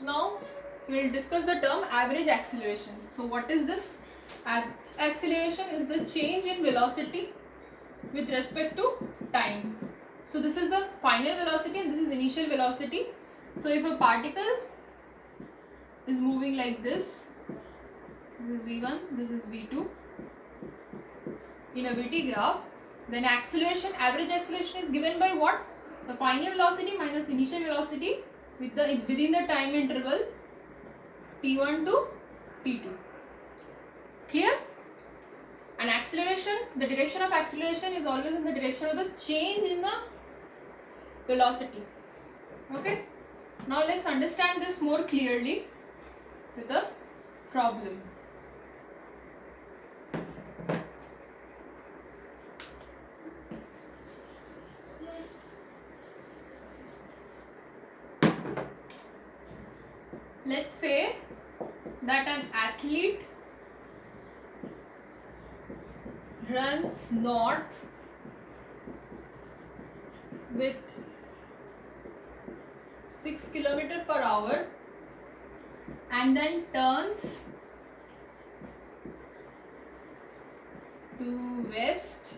Now we will discuss the term average acceleration. So what is this? Acceleration is the change in velocity with respect to time. So this is the final velocity and this is initial velocity. So if a particle is moving like this is v1, this is v2 in a vt graph, then acceleration, average acceleration is given by what? The final velocity minus initial velocity within the time interval t1 to t2. Clear? And acceleration, the direction of acceleration is always in the direction of the change in the velocity. Okay? Now let's understand this more clearly with a problem. Let's say that an athlete runs north with 6 km/h and then turns to west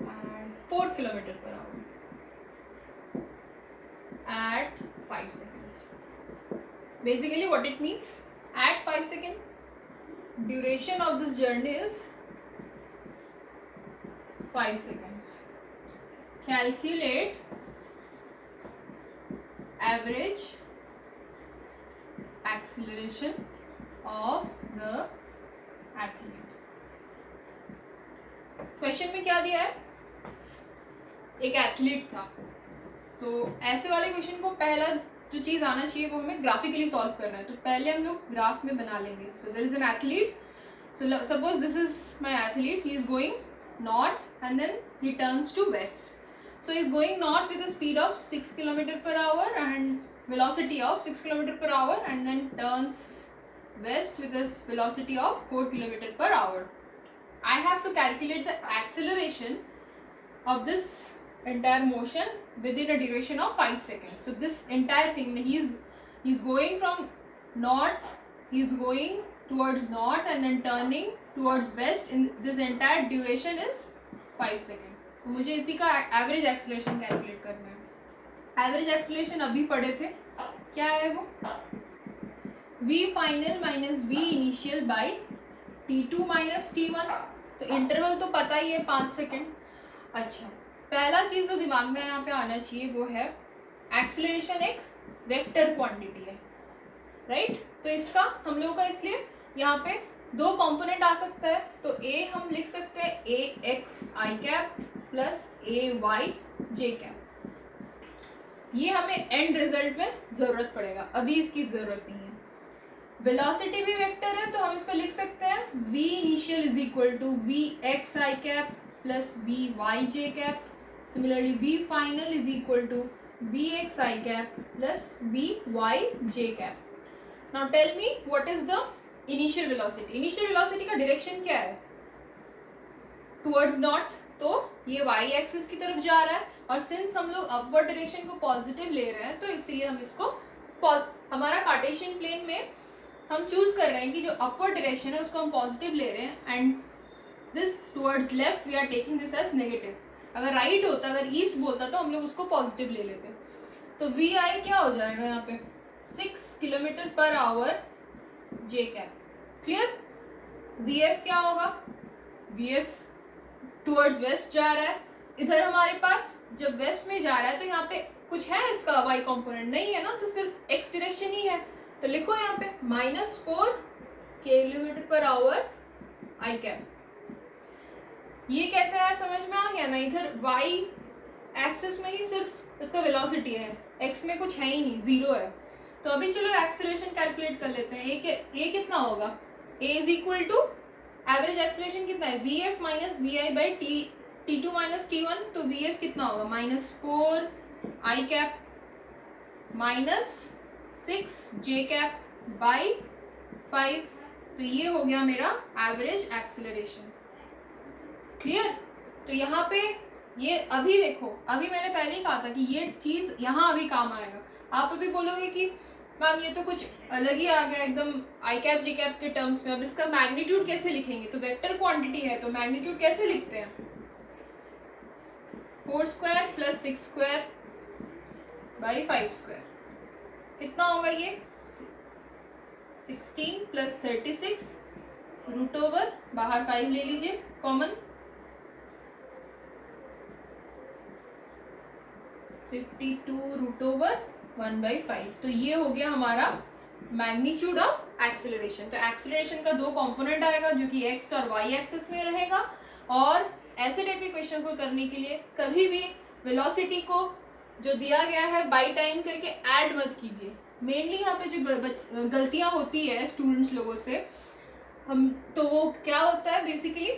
and 4 km/h at 5 seconds. Basically what it means, at 5 seconds, duration of this journey is 5 seconds. Calculate average acceleration of the athlete. Question में क्या दिया है? एक athlete था, तो ऐसे वाले question को पहला जो चीज़ आना चाहिए वो हमें ग्राफिकली सॉल्व करना है. तो पहले हम लोग ग्राफ में बना लेंगे. So there is an athlete. So suppose this is my athlete. He is going north and then he turns to west. So he is going north with a speed of 6 km/h and velocity of 6 km/h and then turns west with a velocity of 4 km/h. I have to calculate the acceleration of this entire motion within a duration of 5 seconds. So this entire thing, he's going from north, he's going towards north and then turning towards west. In this entire duration is 5 seconds. तो मुझे इसी का average acceleration calculate करना है. Average acceleration अभी पढ़े थे, क्या है वो? v final minus v initial by t2 minus t1. तो इंटरवल तो पता ही है 5 सेकेंड. अच्छा, पहला चीज़ जो दिमाग में यहाँ पे आना चाहिए वो है एक्सीलरेशन एक वेक्टर क्वांटिटी है, राइट? तो इसका हम लोगों का इसलिए यहाँ पे दो कंपोनेंट आ सकता है. तो ए हम लिख सकते हैं ए x I cap plus A Y J cap. ये हमें एंड रिजल्ट में ज़रूरत पड़ेगा, अभी इसकी ज़रूरत नहीं है. वेलोसिटी भी वेक्टर है तो हम इसको लिख सकते हैं v initial is equal to V X I cap plus V Y J cap. Similarly v final is equal to V X I cap plus V Y J cap. Now tell me what is the initial velocity. Initial velocity का direction क्या है? Towards north. तो ये Y axis की तरफ जा रहा है और सिंस हम लोग अपवर्ड डायरेक्शन को पॉजिटिव ले रहे हैं तो इसीलिए हम इसको हमारा कार्टेशियन प्लेन में हम चूज कर रहे हैं कि जो अपवर्ड डायरेक्शन है उसको हम पॉजिटिव ले रहे हैं and this towards left we are taking this as negative. अगर राइट होता, अगर ईस्ट बोलता तो हम लोग उसको पॉजिटिव ले लेते. तो वी आई क्या हो जाएगा यहाँ पे? 6 km/h जे कैप. क्लियर? वी एफ क्या होगा? वी एफ टुवर्ड्स वेस्ट जा रहा है. इधर हमारे पास जब वेस्ट में जा रहा है तो यहाँ पे कुछ है इसका वाई कंपोनेंट नहीं है ना, तो सिर्फ एक्स डायरेक्शन ही है. तो लिखो यहाँ पे -4 km/h आई कैप. ये कैसे आया? समझ में आ गया ना? इधर वाई एक्सिस में ही सिर्फ इसका वेलोसिटी है, एक्स में कुछ है ही नहीं, जीरो है. तो अभी चलो एक्सीलरेशन कैलकुलेट कर लेते हैं. ए कितना होगा? A is equal to average acceleration कितना है? V F minus V I by टी2 माइनस टी1. तो वी एफ कितना होगा? -4 I cap minus 6 J cap by 5. तो ये हो गया मेरा एवरेज एक्सीलरेशन. क्लियर? तो यहाँ पे ये अभी देखो, अभी मैंने पहले ही कहा था कि ये चीज़ यहाँ अभी काम आएगा. आप अभी बोलोगे कि मैम ये तो कुछ अलग ही आ गया एकदम आई कैप जी कैप के टर्म्स में, अब इसका मैग्नीट्यूड कैसे लिखेंगे? तो वेक्टर क्वांटिटी है तो मैग्नीट्यूड कैसे लिखते हैं? 4 square plus 6 square by 5 square, कितना होगा ये? 16 प्लस 36 रूट ओवर, बाहर 5 ले लीजिए कॉमन, 52 रूट ओवर 1/5। तो ये हो गया हमारा मैग्नीट्यूड ऑफ एक्सेलरेशन। तो एक्सेलरेशन का 2 कंपोनेंट आएगा जो कि एक्स और वाई एक्सिस में रहेगा। और ऐसे टाइप के क्वेश्चन को करने के लिए कभी भी वेलोसिटी को जो दिया गया है बाई टाइम करके ऐड मत कीजिए। मेनली यहाँ पे जो गलतियाँ होती है स्टूडेंट्स लोगों से, हम तो वो क्या होता है बेसिकली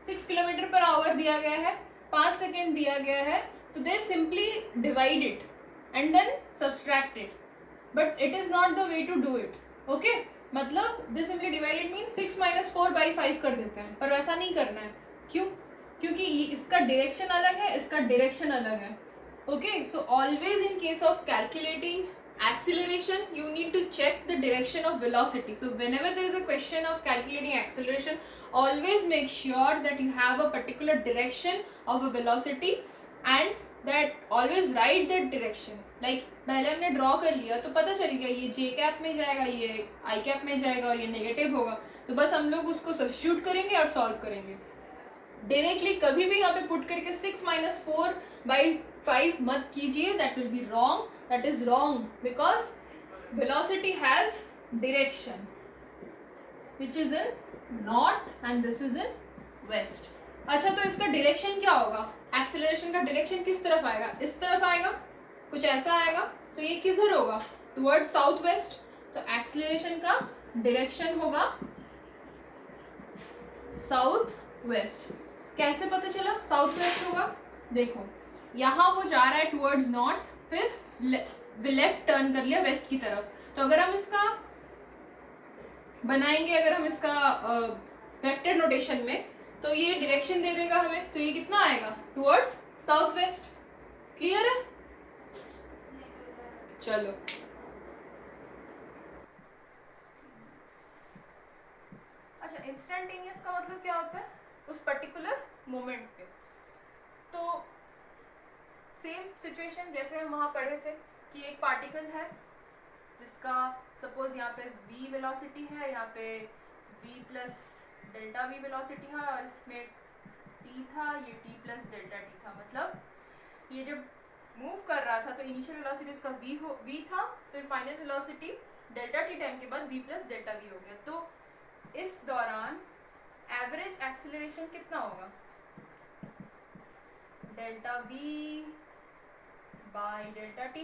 6 किलोमीटर पर आवर दिया गया है, 5 सेकेंड दिया गया है, तो they simply divide it and then subtract it, but it is not the way to do it. Okay, मतलब दे सिंपली डिवाइडेड मीन 6 - 4/5 कर देते हैं, पर वैसा नहीं करना है। क्यों? क्योंकि इसका डायरेक्शन अलग है, इसका डायरेक्शन अलग है। Okay, so always in case of calculating acceleration you need to check the direction of velocity. So whenever there is a question of calculating acceleration, always make sure that you have a particular direction of a velocity and that always write that direction. Like पहले हमने draw कर लिया तो पता चल गया ये जे cap में जाएगा, ये आई कैप में जाएगा और ये नेगेटिव होगा, तो बस हम लोग उसको सब्स्टिट्यूट करेंगे और सॉल्व करेंगे। डायरेक्टली कभी भी यहाँ पे पुट करके 6 - 4/5 मत कीजिए, that will be wrong, that is wrong because velocity has direction which is in north and this is in west. अच्छा, तो इसका डायरेक्शन क्या होगा? एक्सेलरेशन का डायरेक्शन किस तरफ आएगा? इस तरफ आएगा, कुछ ऐसा आएगा, तो ये किधर होगा? Toward south west. तो एक्सेलरेशन का डायरेक्शन होगा साउथ वेस्ट। कैसे पता चला साउथ वेस्ट होगा? देखो यहाँ वो जा रहा है टुवर्ड्स नॉर्थ, फिर लेफ्ट टर्न कर लिया वेस्ट की तरफ। तो अगर हम इसका बनाएंगे, अगर हम इसका वेक्टर नोटेशन में, तो ये डायरेक्शन दे देगा हमें, तो ये कितना आएगा? Towards south west. क्लियर है? चलो, अच्छा, इंस्टेंटेनियस का मतलब क्या होता है? उस पर्टिकुलर मोमेंट पे। तो सेम सिचुएशन जैसे हम वहाँ पढ़े थे कि एक पार्टिकल है जिसका सपोज यहाँ पे v वेलोसिटी है, यहाँ पे v plus delta v velocity है, और इसमें t था, ये t प्लस डेल्टा t था। मतलब ये जब मूव कर रहा था तो इनिशियल वेलोसिटी इसका v था, फिर final velocity delta t time के बाद v प्लस डेल्टा v हो गया। तो इस दौरान एवरेज एक्सेलरेशन कितना होगा? Delta v by delta t,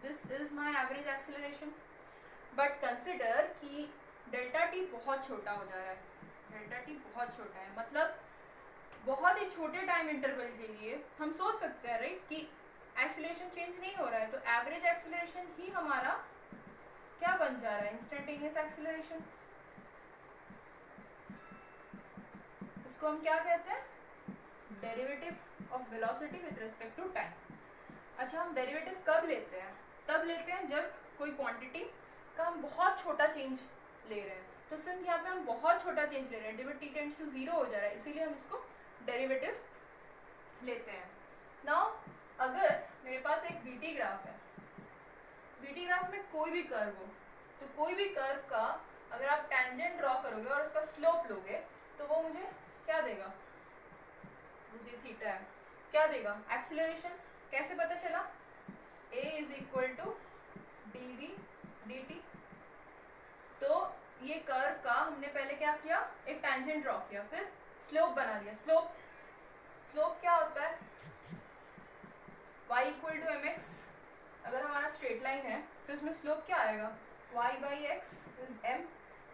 this is my average acceleration. But consider कि डेल्टा t बहुत छोटा हो जा रहा है, डेल्टा t बहुत छोटा है, मतलब बहुत ही छोटे टाइम इंटरवल के लिए हम सोच सकते हैं राइट कि एक्सेलरेशन चेंज नहीं हो रहा है, तो एवरेज एक्सेलरेशन ही हमारा क्या बन जा रहा है? Instantaneous acceleration. इसको हम क्या कहते हैं? Derivative of velocity with respect to time. अच्छा, हम डेरिवेटिव कब लेते हैं? तब लेते हैं जब कोई क्वांटिटी का हम बहुत छोटा चेंज ले रहे हैं। तो सिंस यहाँ पे हम बहुत छोटा चेंज ले रहे हैं, डिविड t टेंड्स टू 0 हो जा रहा है, इसीलिए हम इसको डेरिवेटिव लेते हैं। नाउ अगर मेरे पास एक वीटी ग्राफ है, वीटी ग्राफ में कोई भी कर्व हो, तो कोई भी कर्व का अगर आप टेंजेंट ड्रॉ करोगे और उसका स्लोप लोगे तो वो मुझे क्या देगा? मुझे थीटा है, क्या देगा? एक्सेलरेशन। कैसे पता चला? a is equal to dv dt। तो ये कर्व का हमने पहले क्या किया? एक टेंजेंट ड्रॉ किया, फिर स्लोप बना लिया। स्लोप क्या होता है? y equal to mx। अगर हमारा स्ट्रेट लाइन है तो इसमें स्लोप क्या आएगा? y by x is m,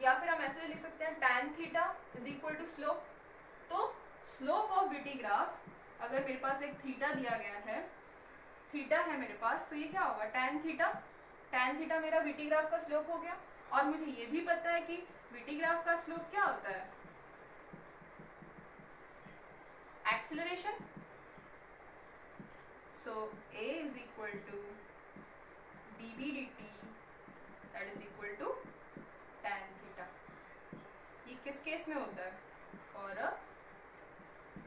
या फिर हम ऐसे लिख सकते हैं tan theta is equal to slope. तो स्लोप ऑफ वीटी ग्राफ, अगर मेरे पास एक थीटा दिया गया है, थीटा है मेरे पास, तो ये क्या होगा? tan theta. tan थीटा मेरा वीटी ग्राफ का स्लोप हो गया। और मुझे ये भी पता है कि वीटी ग्राफ का स्लोप क्या होता है? Acceleration. So a is equal to case में होता है, for a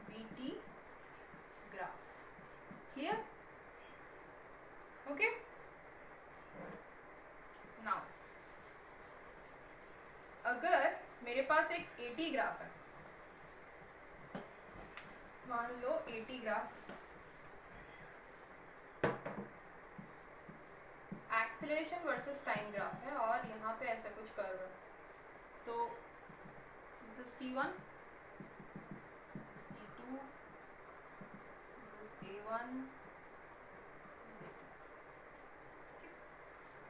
BT graph. Clear? Okay, now अगर मेरे पास एक एटी ग्राफ है, मान लो AT graph, acceleration versus time graph है और यहाँ पे ऐसा कुछ कर्व है, तो this is T1, T2, this is A1,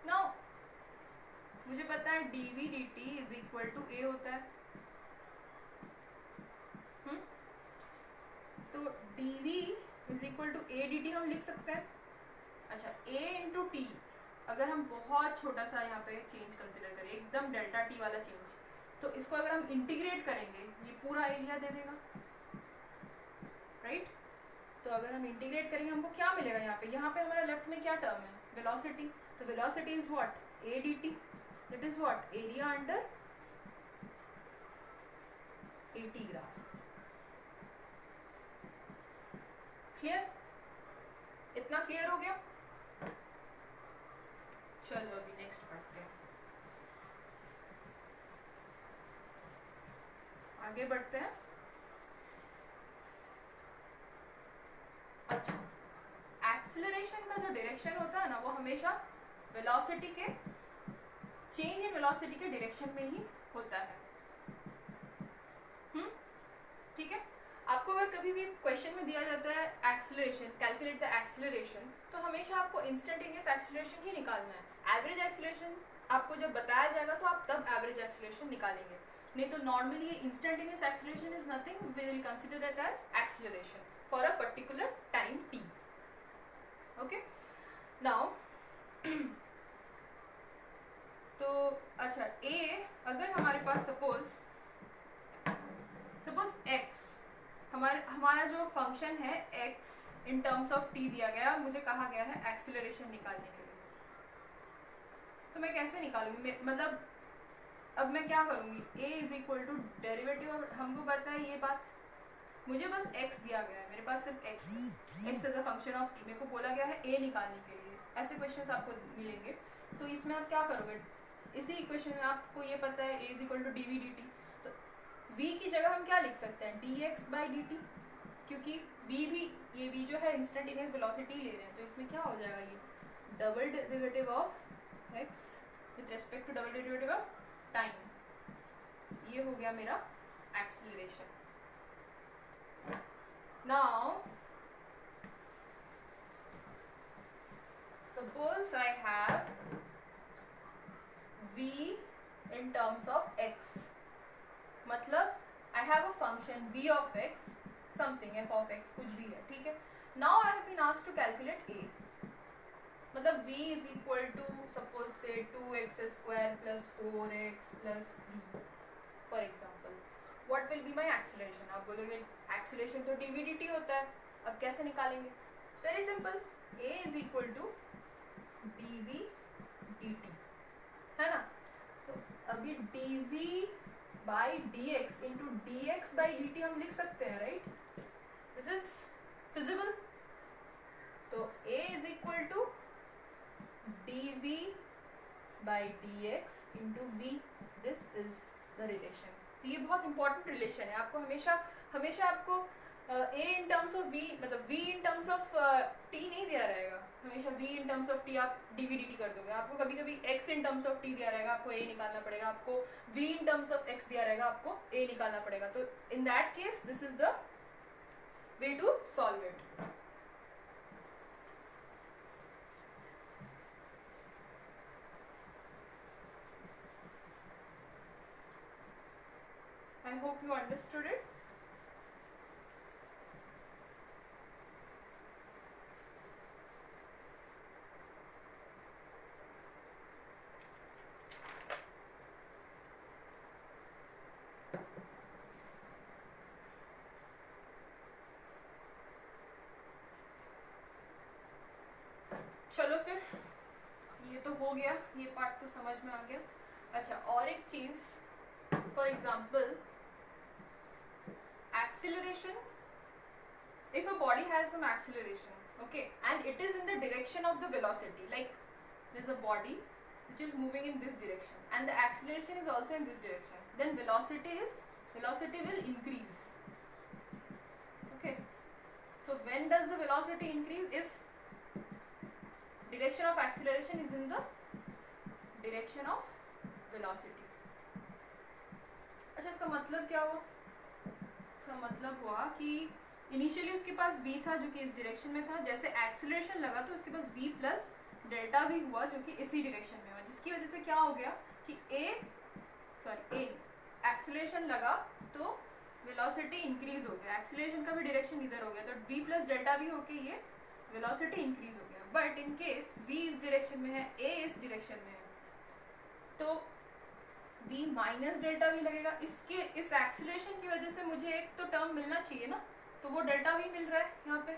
now मुझे पता है dv dt is equal to a होता है। तो dv is equal to a dt हम लिख सकते हैं। अच्छा, a इंटू टी, अगर हम बहुत छोटा सा यहाँ पे चेंज कंसिडर करें, एकदम डेल्टा टी वाला चेंज, तो इसको अगर हम इंटीग्रेट करेंगे ये पूरा एरिया दे देगा, राइट? तो अगर हम इंटीग्रेट करेंगे हमको क्या मिलेगा यहाँ पे हमारा लेफ्ट में क्या टर्म है, वेलोसिटी। तो velocity is what, a dt, that is what, area under 80 graph. Clear? इतना क्लियर हो गया? चलो अभी नेक्स्ट पढ़ते हैं, आगे बढ़ते हैं। अच्छा, एक्सेलरेशन का जो डायरेक्शन होता है ना, वो हमेशा वेलोसिटी के, चेंज इन वेलोसिटी के डायरेक्शन में ही होता है। ठीक है? आपको अगर कभी भी क्वेश्चन में दिया जाता है एक्सेलरेशन, कैलकुलेट द एक्सेलरेशन, तो हमेशा आपको इंस्टेंटेनियस एक्सेलरेशन ही निकालना है। एवरेज एक्सेलरेशन आपको जब बताया जाएगा तो आप तब एवरेज एक्सेलरेशन निकालेंगे, नहीं तो normally instantaneous acceleration is nothing, we will consider it as acceleration for a particular time t। ओके, नाउ तो अच्छा, a अगर हमारे पास सपोज x, हमारा जो फंक्शन है x in terms of t दिया गया और मुझे कहा गया है एक्सेलरेशन निकालने के लिए, तो मैं कैसे निकालूंगी? मतलब अब मैं क्या करूंगी, a is equal to derivative, और हमको पता है ये बात, मुझे बस x दिया गया है, मेरे पास सिर्फ x है, x as a function of t, मेरे को बोला गया है a निकालने के लिए। ऐसे क्वेश्चंस आपको मिलेंगे, तो इसमें आप क्या करोगे, इसी इक्वेशन में आपको ये पता है a is equal to dv dt, तो v की जगह हम क्या लिख सकते हैं, dx बाई dt, क्योंकि v भी, ये v जो है इंस्टेंटेनियस वेलोसिटी ले रहे हैं, तो इसमें क्या हो जाएगा, ये double derivative of x with respect to double derivative of time, ये हो गया मेरा acceleration. Now suppose I have v in terms of x, मतलब I have a function v of x, something f of x, कुछ भी है, ठीक है। Now I have been asked to calculate a, मतलब v is equal to suppose say 2x square plus 4x plus 3 for example, what will be my acceleration? आप बोलोगे acceleration तो dv dt होता है, अब कैसे निकालेंगे? It's very simple, a is equal to dv dt, है ना? तो अभी dv by dx into dx by dt हम लिख सकते हैं, राइट? This is feasible. तो a is equal to dv by dx into v, this is the relation। तो ये बहुत इंपॉर्टेंट रिलेशन है, आपको हमेशा आपको a in terms of v, मतलब v in terms of t नहीं दिया रहेगा, हमेशा v in terms of t आप dv dt कर दोगे। आपको कभी कभी x in terms of t दिया रहेगा, आपको a निकालना पड़ेगा, आपको v in terms of x दिया रहेगा, आपको a निकालना पड़ेगा। तो in that case this is the way to solve it। I hope you understood it। चलो फिर, ये तो हो गया, ये पार्ट तो समझ में आ गया। अच्छा, और एक चीज़, for example acceleration, if a body has some acceleration, okay, and it is in the direction of the velocity, like there's a body which is moving in this direction and the acceleration is also in this direction, then velocity will increase. Okay, so when does the velocity increase? If direction of acceleration is in the direction of velocity. अच्छा, इसका मतलब क्या हुआ? इसका मतलब हुआ कि initially उसके पास v था जो कि इस डायरेक्शन में था, जैसे एक्सीलरेशन लगा तो उसके पास v प्लस डेल्टा भी हुआ जो कि इसी डायरेक्शन में हुआ, जिसकी वजह से क्या हो गया कि a एक्सीलरेशन लगा तो वेलोसिटी इंक्रीज हो गया, एक्सीलरेशन का भी डायरेक्शन इधर हो गया, तो v प्लस डेल्टा भी होके ये वेलोसिटी इंक्रीज हो गया. बट इन केस v इस डायरेक्शन में है, a इस डायरेक्शन में है, तो v माइनस डेल्टा भी लगेगा. इसके इस एक्सीलरेशन की वजह से मुझे एक तो टर्म मिलना चाहिए ना, तो वो डेल्टा भी मिल रहा है यहाँ पे.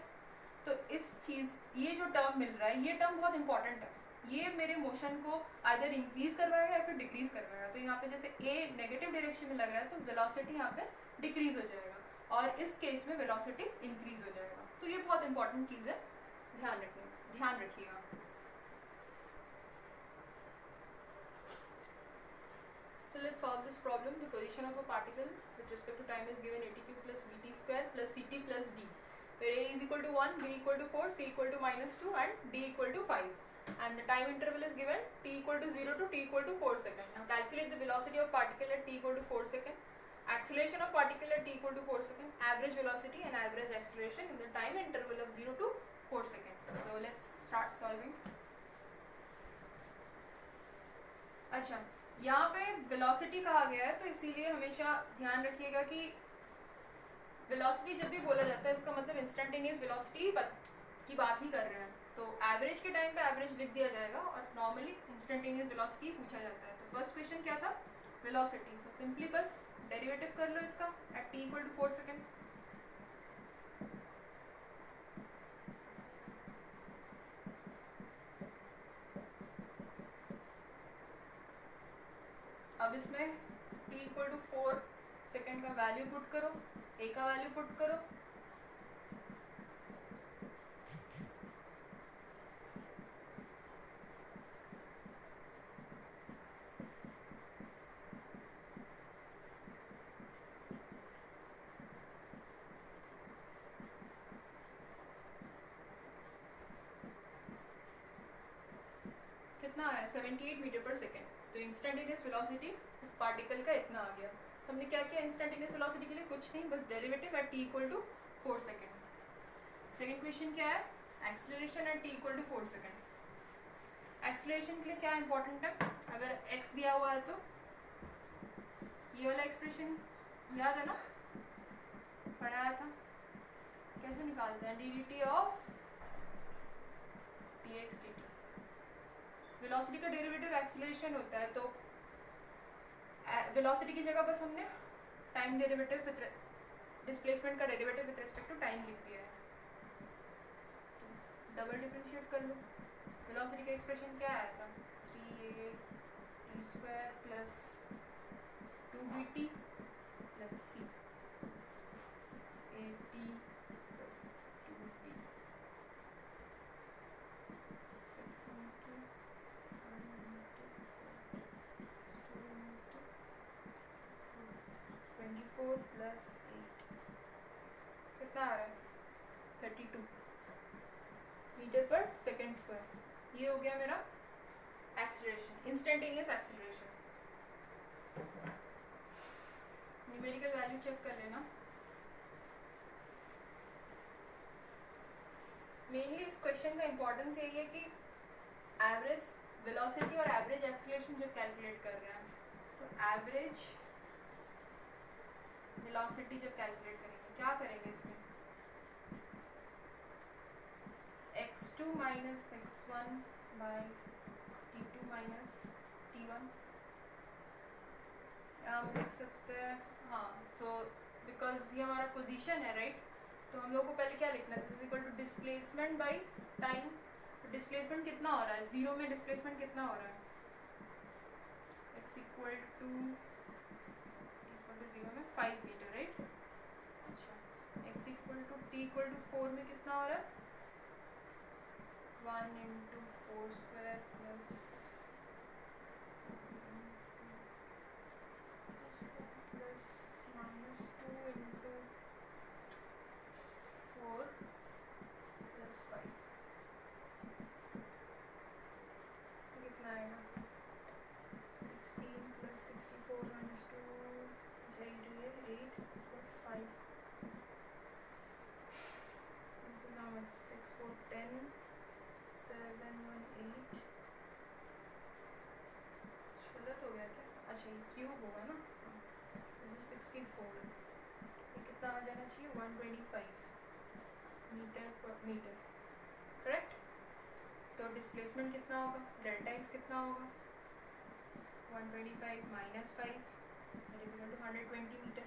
तो इस चीज़ ये जो टर्म मिल रहा है, ये टर्म बहुत इंपॉर्टेंट है. ये मेरे मोशन को आइदर इंक्रीज करवाएगा या फिर डिक्रीज करवाएगा. तो यहाँ पे जैसे a नेगेटिव डायरेक्शन में लग रहा है तो वेलोसिटी यहाँ पे डिक्रीज हो जाएगा, और इस केस में वेलोसिटी इंक्रीज हो जाएगा. तो ये बहुत इंपॉर्टेंट चीज़ है, ध्यान रखिएगा. So let's solve this problem. The position of a particle with respect to time is given AT cube plus VT square plus CT plus D, where A is equal to 1, B equal to 4, C equal to -2 and D equal to 5. And the time interval is given t equal to 0 to t equal to 4 seconds. Now calculate the velocity of particle at t equal to 4 seconds, acceleration of particle at t equal to 4 seconds, average velocity and average acceleration in the time interval of 0 to 4 seconds. So let's start solving. अच्छा, यहाँ पे velocity कहा गया है, तो इसीलिए हमेशा ध्यान रखिएगा कि वेलोसिटी जब भी बोला जाता है इसका मतलब इंस्टेंटेनियस वेलोसिटी की बात ही कर रहे हैं. तो एवरेज के टाइम पे एवरेज लिख दिया जाएगा और नॉर्मली इंस्टेंटेनियस वेलोसिटी पूछा जाता है. तो फर्स्ट क्वेश्चन क्या था? वेलोसिटी. सो सिंपली बस डेरिवेटिव कर लो इसका at t equal to 4 second. अब इसमें t इक्वल टू 4 सेकेंड का वैल्यू पुट करो, a का वैल्यू पुट करो. कितना है? 78 मीटर पर सेकेंड. तो इंस्टेंटेनियस वेलोसिटी इस पार्टिकल का इतना आ गया. हमने क्या किया इंस्टेंटेनियस वेलोसिटी के लिए? कुछ नहीं, बस derivative at t equal to 4 second. Second question क्या है? Acceleration at t equal to 4 second. Acceleration के लिए क्या इंपॉर्टेंट है? अगर x दिया हुआ है तो ये वाला एक्सप्रेशन याद है ना, पढ़ाया था, कैसे निकालते हैं? dt of dx dt. Velocity का डेरिवेटिव एक्सीलरेशन होता है, तो वेलोसिटी की जगह बस हमने टाइम डेरिवेटिव विद डिस्प्लेसमेंट का derivative with respect to time लिख दिया है. तो डबल डिफरेंशिएट कर लो. वेलोसिटी का एक्सप्रेशन क्या आया था? 3a t square plus 2bt plus c, 6at plus 2b, 6 into 24 plus 8 कितना आ रहा है? 32 मीटर पर सेकेंड स्क्वायर. ये हो गया मेरा acceleration, instantaneous acceleration. Numerical value check कर लेना. मेनली इस क्वेश्चन का इंपॉर्टेंस यही है कि एवरेज वेलोसिटी और एवरेज एक्सीलरेशन जब कैलकुलेट कर रहे हैं, तो एवरेज वेलोसिटी जब कैलकुलेट करेंगे क्या करेंगे? इसमें x2 minus x1 by t2 minus t1. हम लिख सकते हैं, हाँ. सो बिकॉज ये हमारा पोजीशन है, राइट, तो हम लोग को पहले क्या लिखना है? Equal to displacement by time. Displacement कितना हो रहा है? 0 में डिस्प्लेसमेंट कितना हो रहा है? x इक्वल टू 0 में 5 मीटर, राइट. अच्छा, is equal to T equal to 4 में कितना हो रहा है 1 into 4 square plus minus 2 into 4 plus 5 कितना आएगा 16 plus 64 minus 2 8 plus 5 this is how much 6 4 10 7 1 8 गलत हो गया क्या अच्छा ये क्यूब होगा ना दिस इज 64 ये कितना आ जाना चाहिए 125 मीटर पर मीटर करेक्ट तो डिस्प्लेसमेंट कितना होगा डेल्टा एक्स कितना होगा 125 minus 5 that is equal to 120 metre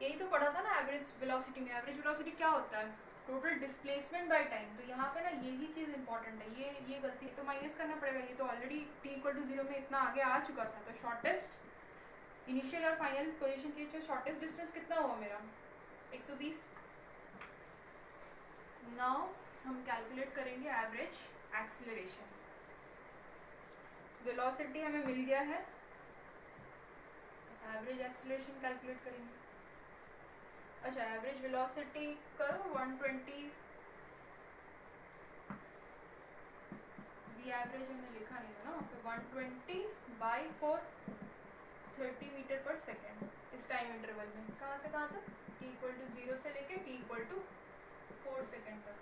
यही तो पढ़ा था ना एवरेज वेलोसिटी में एवरेज वेलोसिटी क्या होता है टोटल डिस्प्लेसमेंट बाय टाइम तो यहाँ पे ना यही चीज़ इंपॉर्टेंट है ये गलती तो माइनस करना पड़ेगा ये तो ऑलरेडी t इक्वल टू 0 में इतना आगे आ चुका था तो शॉर्टेस्ट इनिशियल और फाइनल पोजीशन के बीच शॉर्टेस्ट डिस्टेंस कितना हुआ मेरा 120 नाउ हम कैलकुलेट करेंगे एवरेज एक्सीलरेशन वेलोसिटी हमें मिल गया है एवरेज एक्सीलरेशन कैलकुलेट करेंगे अच्छा एवरेज वेलोसिटी करो 120 वी एवरेज हमने लिखा नहीं था ना वहाँ पे 120 बाई 4 30 मीटर पर सेकेंड इस टाइम इंटरवल में कहाँ से कहाँ तक t इक्वल टू 0 से लेके t इक्वल टू 4 सेकेंड तक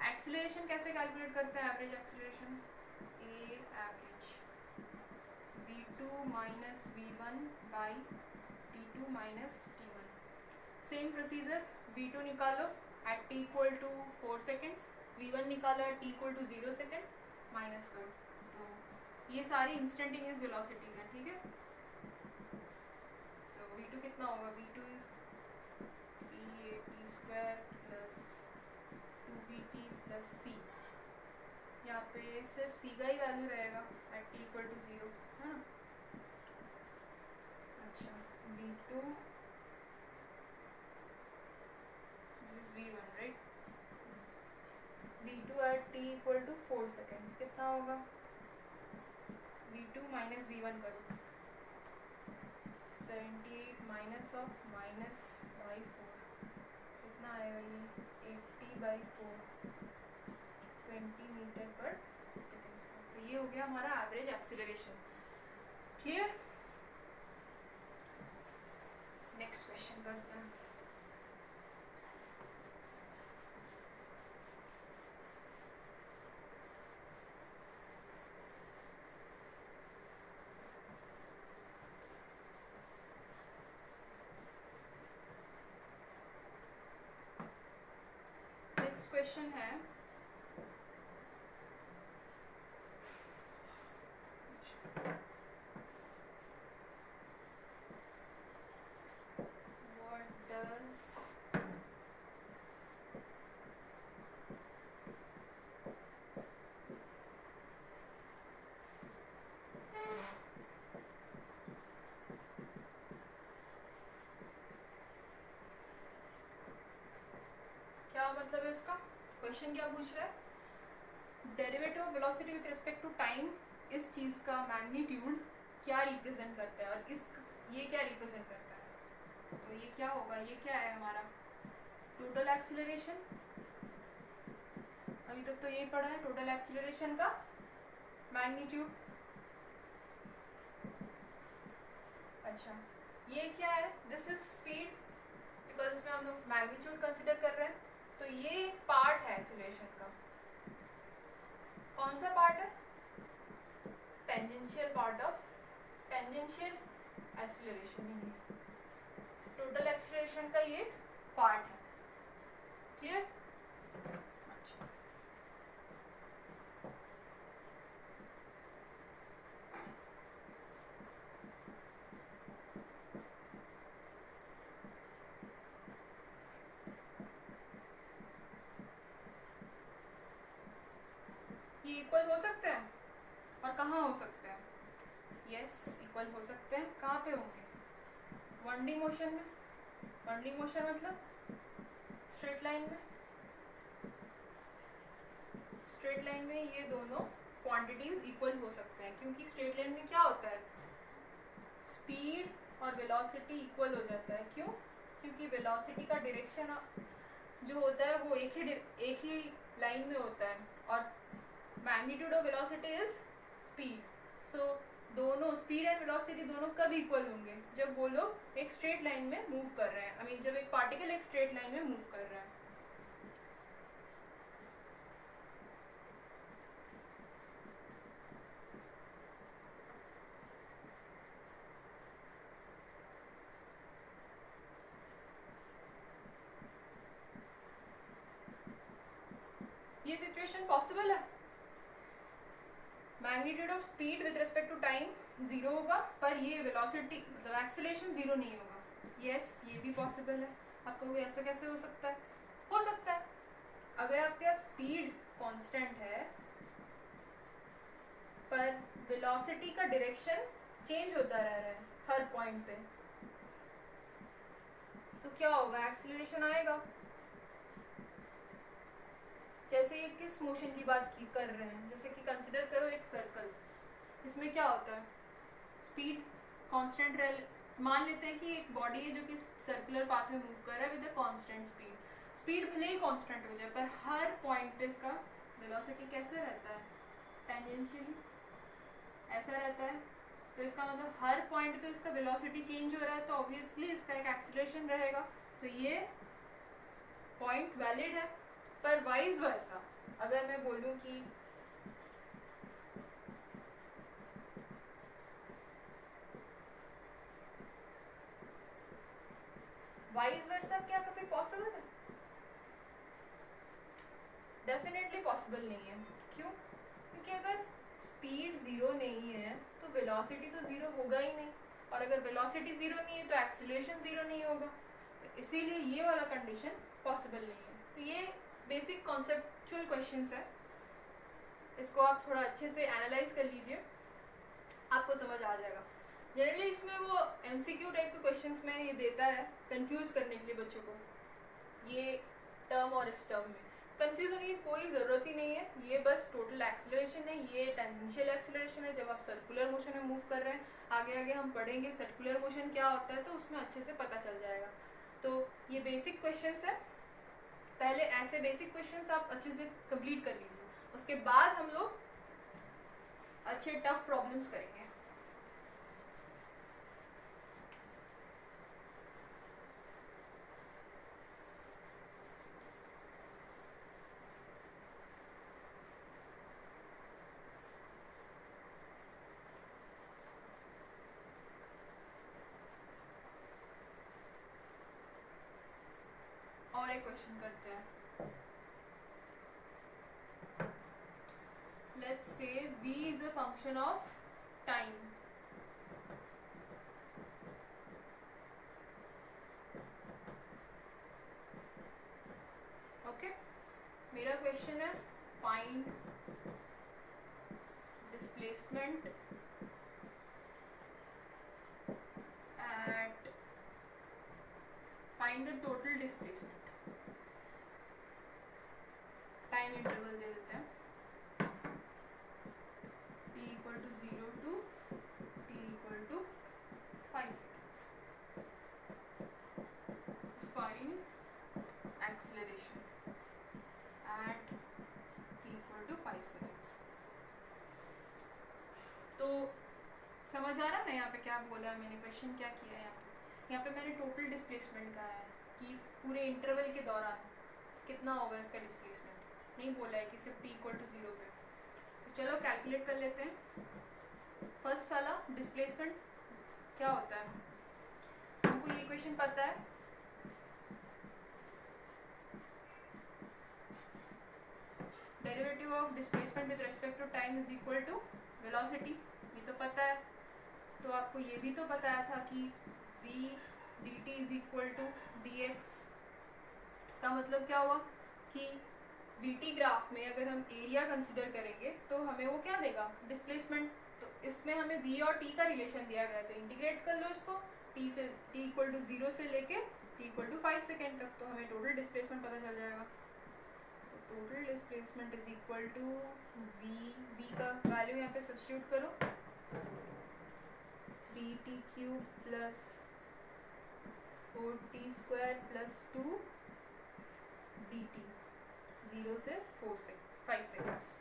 एक्सीलरेशन कैसे कैलकुलेट करते हैं average acceleration a average v2 minus v1 by t2 minus t1 same procedure v2 निकालो at t equal to 4 seconds v1 निकालो at t equal to 0 second minus करो तो ये सारी इंस्टेंटेनियस वेलोसिटी है ठीक है तो v2 कितना होगा v2 p square plus 2pt plus c यहाँ पे सिर्फ c का ही वैल्यू रहेगा एट t इक्वल टू 0 है ना अच्छा v2 v1 right v2 at t equal to 4 seconds कितना होगा v2 माइनस v1 करो 78 माइनस ऑफ माइनस बाई 4 कितना आएगा ये 80 बाई 4 20 मीटर पर सेकेंड तो ये हो गया हमारा average acceleration clear next question करते हैं क्वेश्चन है what does क्या मतलब है इसका क्वेश्चन क्या पूछ रहा है derivative of velocity with respect to time इस चीज़ का मैग्नीट्यूड क्या रिप्रेजेंट करता है और इस ये क्या रिप्रेजेंट करता है तो ये क्या होगा ये क्या है हमारा टोटल एक्सीलरेशन अभी तक तो यही पढ़ा है टोटल एक्सीलरेशन का मैग्नीट्यूड अच्छा ये क्या है दिस इज स्पीड बिकॉज इसमें हम लोग मैग्नीट्यूड कंसिडर कर रहे हैं तो ये पार्ट है एक्सीलरेशन का कौन सा पार्ट है tangential part of tangential acceleration total acceleration का ये पार्ट है क्लियर अच्छा ये इक्वल हो सकते हैं और कहाँ हो सकते हैं यस इक्वल हो सकते हैं कहाँ पे होंगे 1D मोशन में बॉन्डिंग मोशन मतलब स्ट्रेट लाइन में ये दोनों क्वांटिटीज इक्वल हो सकते हैं, क्योंकि स्ट्रेट लाइन में क्या होता है, स्पीड और वेलोसिटी इक्वल हो जाता है। क्यों? क्योंकि वेलोसिटी का डायरेक्शन जो होता है वो एक ही लाइन में होता है, और magnitude of velocity is speed. So दोनों स्पीड एंड वेलोसिटी दोनों कब इक्वल होंगे, जब वो लोग एक स्ट्रेट लाइन में मूव कर रहे हैं, जब एक पार्टिकल एक स्ट्रेट लाइन में मूव कर रहा है। ये सिचुएशन पॉसिबल है। Magnitude of speed with respect to time zero होगा, पर ये वेलोसिटी मतलब एक्सेलरेशन जीरो नहीं होगा। यस, ये भी पॉसिबल है। आप कहोगे ऐसा कैसे हो सकता है? हो सकता है। अगर आपका स्पीड कांस्टेंट है पर वेलोसिटी का डायरेक्शन चेंज होता रह रहा है हर पॉइंट पे, तो क्या होगा, एक्सेलरेशन आएगा। जैसे ये किस मोशन की बात कर रहे हैं, जैसे कि कंसिडर करो एक सर्कल, इसमें क्या होता है, स्पीड कांस्टेंट मान लेते हैं कि एक बॉडी है जो कि सर्कुलर पाथ में मूव कर रहा है विद अ कांस्टेंट स्पीड भले ही कांस्टेंट हो जाए, पर हर पॉइंट पे इसका वेलोसिटी कैसे रहता है, टेंजेंशियली ऐसा रहता है। तो इसका मतलब हर पॉइंट पे इसका वेलोसिटी चेंज हो रहा है, तो ऑब्वियसली इसका एक एक्सीलरेशन रहेगा। तो ये पॉइंट वैलिड है। पर वाइज वर्सा, अगर मैं बोलूं कि वाइज वर्सा क्या कभी पॉसिबल है? डेफिनेटली पॉसिबल नहीं है। क्यों? क्योंकि अगर स्पीड जीरो नहीं है तो वेलोसिटी तो जीरो होगा ही नहीं, और अगर वेलोसिटी जीरो नहीं है तो एक्सीलरेशन जीरो नहीं होगा। तो इसीलिए ये वाला कंडीशन पॉसिबल नहीं है। तो ये बेसिक कॉन्सेप्चुअल क्वेश्चंस है, इसको आप थोड़ा अच्छे से एनालाइज कर लीजिए, आपको समझ आ जाएगा। जनरली इसमें वो एमसीक्यू टाइप के क्वेश्चंस में ये देता है कंफ्यूज करने के लिए बच्चों को, ये टर्म और इस टर्म में कंफ्यूज होने की कोई ज़रूरत ही नहीं है। ये बस टोटल एक्सेलरेशन है, ये टेंजेंशियल एक्सेलरेशन है जब आप सर्कुलर मोशन में मूव कर रहे हैं। आगे आगे हम पढ़ेंगे सर्कुलर मोशन क्या होता है, तो उसमें अच्छे से पता चल जाएगा। तो ये बेसिक क्वेश्चंस है, पहले ऐसे बेसिक क्वेश्चंस आप अच्छे से कंप्लीट कर लीजिए, उसके बाद हम लोग अच्छे टफ प्रॉब्लम्स करेंगे। और एक क्वेश्चन करते हैं। Let's say v is a function of time. Okay, मेरा क्वेश्चन है find displacement at find the total displacement. Time interval दे देते हैं t equal to 0 to t equal to 5 seconds. Find acceleration at t equal to 5 seconds. तो समझ आ रहा है ना यहाँ पे क्या बोला है मैंने, क्वेश्चन क्या किया है यहाँ पे मैंने टोटल डिस्प्लेसमेंट कहा है कि इस पूरे इंटरवल के दौरान कितना होगा इसका डिस्प्लेसमेंट, नहीं बोला है कि सिर्फ t इक्वल टू 0 पे। तो चलो कैलकुलेट कर लेते हैं। फर्स्ट वाला डिस्प्लेसमेंट क्या होता है, हमको ये इक्वेशन पता है, derivative of displacement with respect to time is equal to velocity, ये तो पता है। तो आपको ये भी तो बताया था कि v dt is equal to dx। इसका मतलब क्या हुआ कि dt ग्राफ में अगर हम एरिया कंसिडर करेंगे तो हमें वो क्या देगा, डिस्प्लेसमेंट। तो इसमें हमें v और t का रिलेशन दिया गया है, तो इंटीग्रेट कर लो इसको, t इक्वल टू 0 से लेके t इक्वल टू 5 सेकेंड तक, तो हमें टोटल डिस्प्लेसमेंट पता चल जाएगा। तो total displacement is equal to v का वैल्यू यहाँ पे सब्स्टिट्यूट करो, 3t cube plus 4t square plus 2 dt, 0 से 5 सेकेंड्स।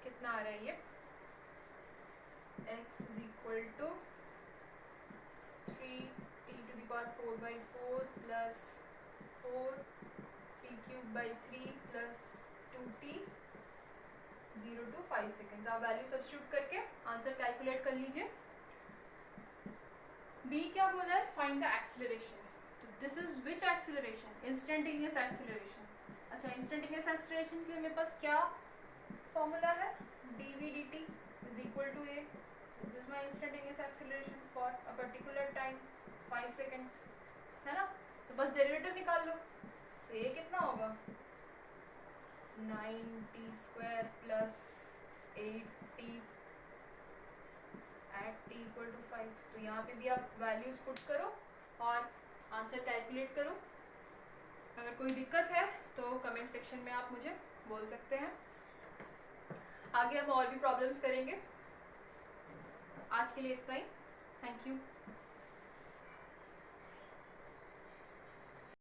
कितना आ रहा है ये, x is equal to 3t to the power 4/4 plus 4t cube by 3 plus 2t, 0 to 5 सेकेंड्स। आप वैल्यू सब्स्टिट्यूट करके आंसर कैलकुलेट कर लीजिए। b क्या बोला है, फाइंड द एक्सेलरेशन। तो this is which acceleration, instantaneous acceleration. अच्छा, इंस्टेंटेनियस एक्सेलरेशन के लिए मेरे पास क्या फॉर्मूला है, dv dt is equal to a, this is my instantaneous acceleration for a particular time 5 seconds, है ना। तो बस डेरिवेटिव निकाल लो। तो ये कितना होगा, 9t square plus 8t at t equal to 5। तो यहाँ पे भी आप वैल्यूज पुट करो और आंसर कैलकुलेट करो। अगर कोई दिक्कत है तो कमेंट सेक्शन में आप मुझे बोल सकते हैं। आगे हम और भी प्रॉब्लम्स करेंगे। आज के लिए इतना ही, थैंक यू।